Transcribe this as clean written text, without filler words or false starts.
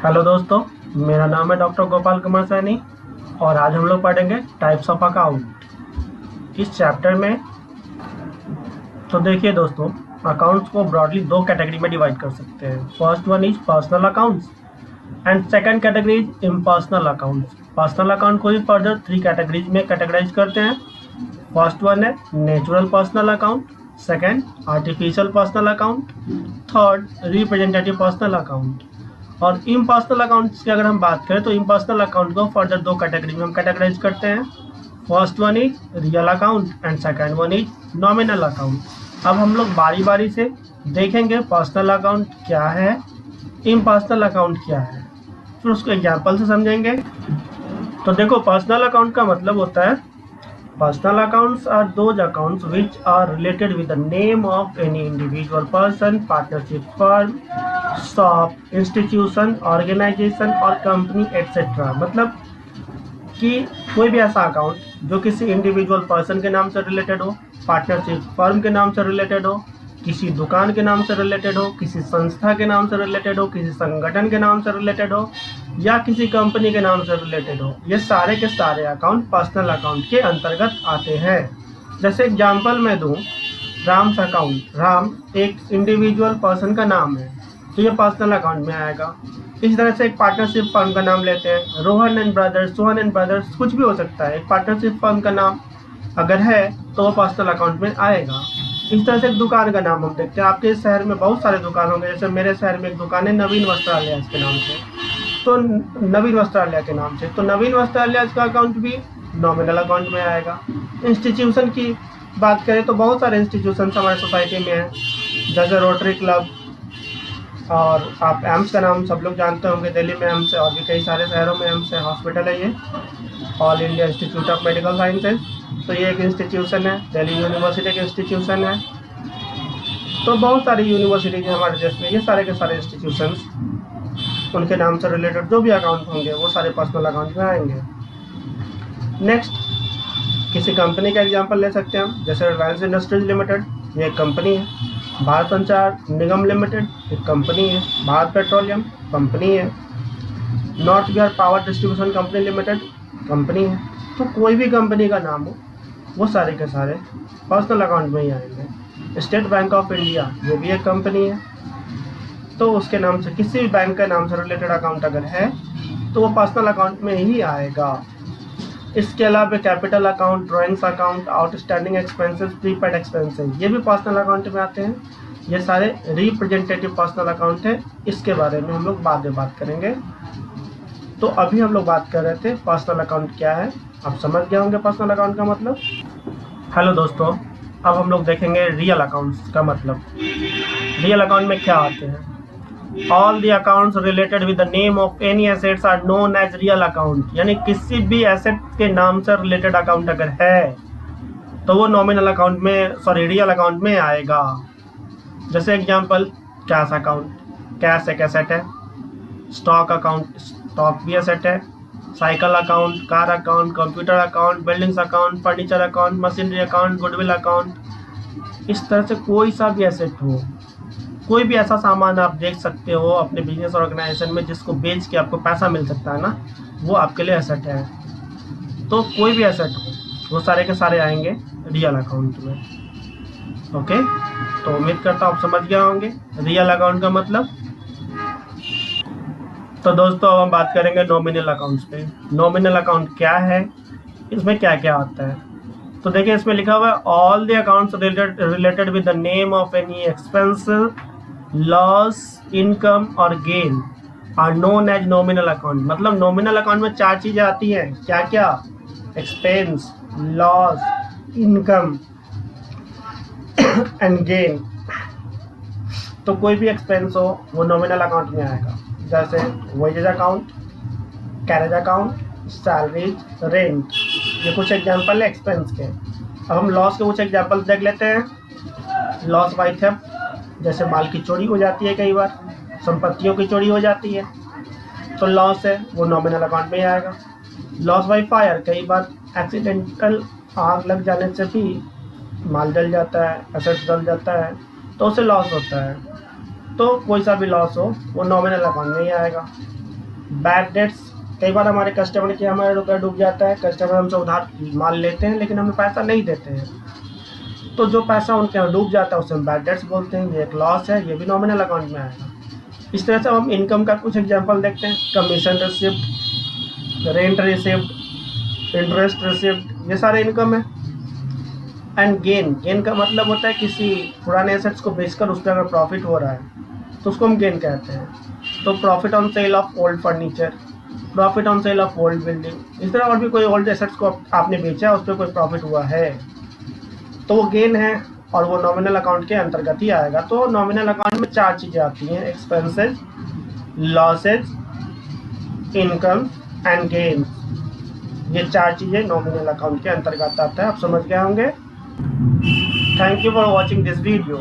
Hello दोस्तों, मेरा नाम है डॉक्टर गोपाल कुमार सैनी और आज हम लोग पढ़ेंगे टाइप्स ऑफ अकाउंट इस चैप्टर में। तो देखिए दोस्तों, अकाउंट्स को ब्रॉडली दो कैटेगरी में डिवाइड कर सकते हैं। First one is personal accounts and second category is impersonal accounts. Personal account को भी फर्दर थ्री कैटेगरीज में कैटेगराइज करते हैं। फर्स्ट वन है natural personal account, second artificial personal account, third representative personal account. और इम्पर्सनल अकाउंट्स की अगर हम बात करें तो इम्पर्सनल अकाउंट को फर्दर दो कैटेगरी में हम कैटेगराइज करते हैं। First one is real account and second one is nominal account. अब हम लोग बारी बारी से देखेंगे पर्सनल अकाउंट क्या है, इम्पर्सनल अकाउंट क्या है, फिर उसको एग्जाम्पल से समझेंगे। तो देखो, पर्सनल अकाउंट का मतलब होता है personal accounts are those accounts which are related with the name of any individual person, partnership firm, shop, institution, organization और company etc. मतलब कि कोई भी ऐसा अकाउंट जो किसी इंडिविजुअल पर्सन के नाम से रिलेटेड हो, पार्टनरशिप फर्म के नाम से रिलेटेड हो, किसी दुकान के नाम से रिलेटेड हो, किसी संस्था के नाम से रिलेटेड हो, किसी संगठन के नाम से रिलेटेड हो या किसी कंपनी के नाम से रिलेटेड हो, ये सारे के सारे अकाउंट पर्सनल अकाउंट के अंतर्गत आते हैं। जैसे एग्जांपल मैं दूं, राम्स अकाउंट, राम एक इंडिविजुअल पर्सन का नाम है तो ये पर्सनल अकाउंट में आएगा। इस तरह से एक पार्टनरशिप फर्म का नाम लेते हैं, Rohan and brothers, Sohan and brothers, कुछ भी हो सकता है। एक पार्टनरशिप फर्म का नाम अगर है तो वो पर्सनल अकाउंट में आएगा। इस तरह से एक दुकान का नाम हम देखते हैं। आपके शहर में बहुत सारे दुकान होंगे, जैसे मेरे शहर में एक दुकान है नवीन वस्त्रालय के नाम से, तो नवीन वस्त्रालय के नाम से, तो नवीन वस्त्रालय का अकाउंट भी नॉमिनल अकाउंट में आएगा। इंस्टीट्यूशन की बात करें तो बहुत सारे इंस्टीट्यूशन हमारे सोसाइटी में हैं, जैसे रोटरी क्लब, और आप एम्स का नाम सब लोग जानते होंगे, दिल्ली में एम्स है और भी कई सारे शहरों में एम्स है, हॉस्पिटल है ये, all India institute of medical sciences, तो ये एक इंस्टीट्यूशन है। दिल्ली यूनिवर्सिटी का इंस्टीट्यूशन है। तो बहुत सारी यूनिवर्सिटीज हैं हमारे देश में, ये सारे के सारे इंस्टीट्यूशंस, उनके नाम से रिलेटेड जो भी अकाउंट होंगे वो सारे पर्सनल अकाउंट में आएंगे। नेक्स्ट, किसी कंपनी का एग्जांपल ले सकते हैं हम, जैसे रिलायंस इंडस्ट्रीज लिमिटेड, ये एक कंपनी है। भारत संचार निगम लिमिटेड एक कंपनी है। भारत पेट्रोलियम कंपनी है। North Bihar power distribution company limited company है। तो कोई भी कंपनी का नाम हो वो सारे के सारे पर्सनल अकाउंट में ही आएंगे। स्टेट बैंक ऑफ इंडिया ये भी एक कंपनी है, तो उसके नाम से किसी भी बैंक के नाम से रिलेटेड अकाउंट अगर है तो वो पर्सनल अकाउंट में ही आएगा। इसके अलावा capital account, drawings account, outstanding expenses, prepaid expenses, ये भी पर्सनल अकाउंट में आते हैं। ये सारे रिप्रेजेंटेटिव पर्सनल अकाउंट है, इसके बारे में हम लोग बाद में बात करेंगे। तो अभी हम लोग बात कर रहे थे पर्सनल अकाउंट क्या है, आप समझ गए होंगे पर्सनल अकाउंट का मतलब। हेलो दोस्तों, अब हम लोग देखेंगे रियल अकाउंट्स का मतलब। रियल अकाउंट में क्या आते हैं? All the accounts related with the name of any assets are known as real account. यानी किसी भी एसेट के नाम से रिलेटेड अकाउंट अगर है तो वो नॉमिनल अकाउंट में, रियल अकाउंट में आएगा। जैसे एग्जांपल, कैश अकाउंट, कैश एक एसेट है। स्टॉक अकाउंट, स्टॉक भी एसेट है। Cycle account, car account, computer account, buildings account, furniture account, machinery account, goodwill account. इस तरह से कोई सा भी एसेट हो, कोई भी ऐसा सामान आप देख सकते हो अपने बिजनेस ऑर्गेनाइजेशन में जिसको बेच के आपको पैसा मिल सकता है ना, वो आपके लिए एसेट है। तो कोई भी एसेट हो वो सारे के सारे आएंगे रियल अकाउंट में। ओके, तो उम्मीद करता हूँ आप समझ गए होंगे रियल अकाउंट का मतलब। तो दोस्तों, अब हम बात करेंगे नॉमिनल अकाउंट्स पे। नॉमिनल अकाउंट क्या है, इसमें क्या क्या आता है? तो देखिए, इसमें लिखा हुआ है all the accounts related with the name of any expense, loss, income और gain are known as nominal account. मतलब नॉमिनल अकाउंट में चार चीजें आती हैं, क्या क्या? Expense, loss, income and gain. तो कोई भी एक्सपेंस हो वो नॉमिनल अकाउंट में आएगा, जैसे wages account, carriage account, salaries, rent, ये कुछ एग्जांपल है एक्सपेंस के। अब हम लॉस के कुछ एग्जांपल देख लेते हैं। लॉस बाय थेफ्ट, जैसे माल की चोरी हो जाती है, कई बार संपत्तियों की चोरी हो जाती है, तो लॉस है वो नॉमिनल अकाउंट में ही आएगा। लॉस बाय फायर, कई बार एक्सीडेंटल आग लग जाने से भी माल जल जाता है, एसेट जल जाता है, तो उसे लॉस होता है। तो कोई सा भी लॉस हो वो नॉमिनल अकाउंट में ही आएगा। बैड डेट्स, कई बार हमारे कस्टमर के हमारे रुपया डूब जाता है, कस्टमर हमसे उधार माल लेते हैं लेकिन हमें पैसा नहीं देते हैं, तो जो पैसा उनके यहाँ डूब जाता है उसे हम बैड डेट्स बोलते हैं। ये एक लॉस है, ये भी नॉमिनल अकाउंट में आएगा। इस तरह से हम इनकम का कुछ एग्जांपल देखते हैं। Commission receipt, rent receipt, interest receipt, ये सारे इनकम है। एंड गेन, गेन का मतलब होता है किसी पुराने एसेट्स को बेचकर उस पर अगर प्रॉफिट हो रहा है तो उसको हम गेन कहते हैं। तो profit on sale of old furniture, profit on sale of old building, इस तरह और भी कोई ओल्ड एसेट्स को आपने बेचा, उस पर कोई प्रॉफिट हुआ है तो वो गेन है और वो नॉमिनल अकाउंट के अंतर्गत ही आएगा। तो नॉमिनल अकाउंट में 4 चीज़ें आती हैं, expenses, losses, income and gain. ये 4 चीज़ें नॉमिनल अकाउंट के अंतर्गत आता है। आप समझ गए होंगे। Thank you for watching this video.